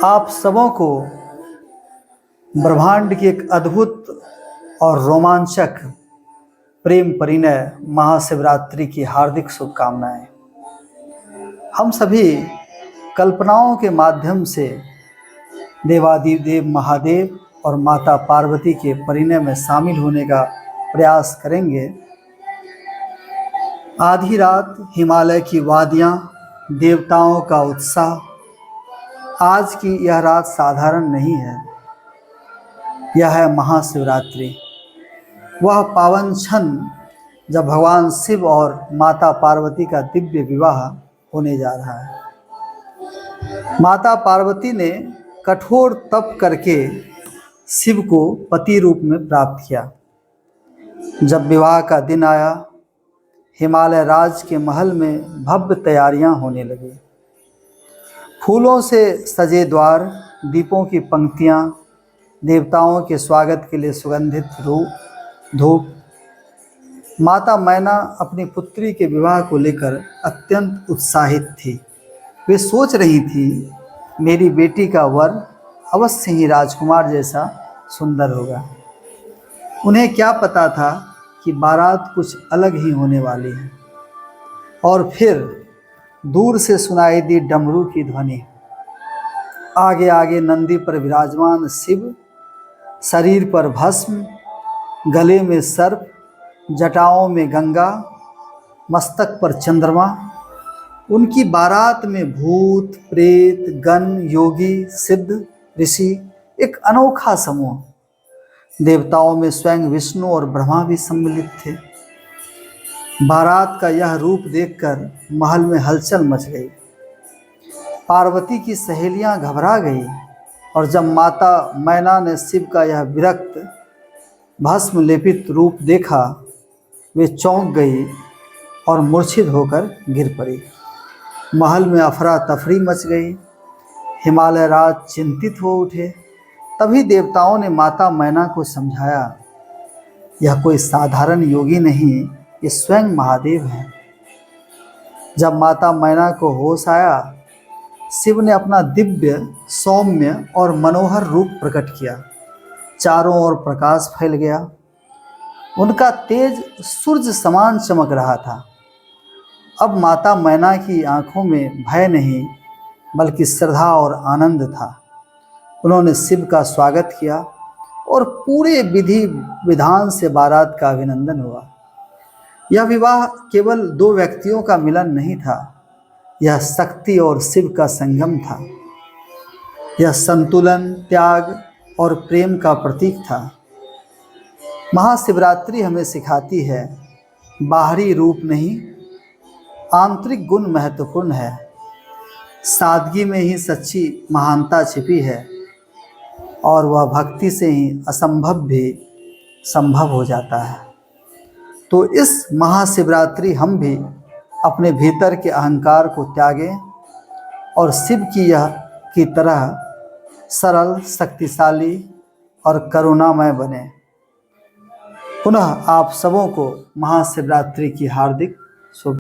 आप सबों को ब्रह्मांड की एक अद्भुत और रोमांचक प्रेम परिणय महाशिवरात्रि की हार्दिक शुभकामनाएं। हम सभी कल्पनाओं के माध्यम से देवादिदेव महादेव और माता पार्वती के परिणय में शामिल होने का प्रयास करेंगे। आधी रात हिमालय की वादियां, देवताओं का उत्साह। आज की यह रात साधारण नहीं है, यह है महाशिवरात्रि, वह पावन क्षण जब भगवान शिव और माता पार्वती का दिव्य विवाह होने जा रहा है। माता पार्वती ने कठोर तप करके शिव को पति रूप में प्राप्त किया। जब विवाह का दिन आया, हिमालय राज के महल में भव्य तैयारियां होने लगी। फूलों से सजे द्वार, दीपों की पंक्तियां, देवताओं के स्वागत के लिए सुगंधित धूप। माता मैना अपनी पुत्री के विवाह को लेकर अत्यंत उत्साहित थी। वे सोच रही थी, मेरी बेटी का वर अवश्य ही राजकुमार जैसा सुंदर होगा। उन्हें क्या पता था कि बारात कुछ अलग ही होने वाली है। और फिर दूर से सुनाई दी डमरू की ध्वनि। आगे आगे नंदी पर विराजमान शिव, शरीर पर भस्म, गले में सर्प, जटाओं में गंगा, मस्तक पर चंद्रमा। उनकी बारात में भूत, प्रेत, गण, योगी, सिद्ध, ऋषि, एक अनोखा समूह। देवताओं में स्वयं विष्णु और ब्रह्मा भी सम्मिलित थे। बारात का यह रूप देखकर महल में हलचल मच गई। पार्वती की सहेलियां घबरा गई और जब माता मैना ने शिव का यह विरक्त भस्म लेपित रूप देखा, वे चौंक गई और मूर्छित होकर गिर पड़ी। महल में अफरा तफरी मच गई। हिमालय राज चिंतित हो उठे। तभी देवताओं ने माता मैना को समझाया, यह कोई साधारण योगी नहीं, ये स्वयं महादेव हैं। जब माता मैना को होश आया, शिव ने अपना दिव्य, सौम्य और मनोहर रूप प्रकट किया। चारों ओर प्रकाश फैल गया। उनका तेज सूर्य समान चमक रहा था। अब माता मैना की आंखों में भय नहीं, बल्कि श्रद्धा और आनंद था। उन्होंने शिव का स्वागत किया और पूरे विधि विधान से बारात का अभिनंदन हुआ। यह विवाह केवल दो व्यक्तियों का मिलन नहीं था, यह शक्ति और शिव का संगम था। यह संतुलन, त्याग और प्रेम का प्रतीक था। महाशिवरात्रि हमें सिखाती है, बाहरी रूप नहीं, आंतरिक गुण महत्वपूर्ण है। सादगी में ही सच्ची महानता छिपी है और वह भक्ति से ही असंभव भी संभव हो जाता है। तो इस महाशिवरात्रि हम भी अपने भीतर के अहंकार को त्यागें और शिव की तरह सरल, शक्तिशाली और करुणामय बने। पुनः आप सबों को महाशिवरात्रि की हार्दिक शुभ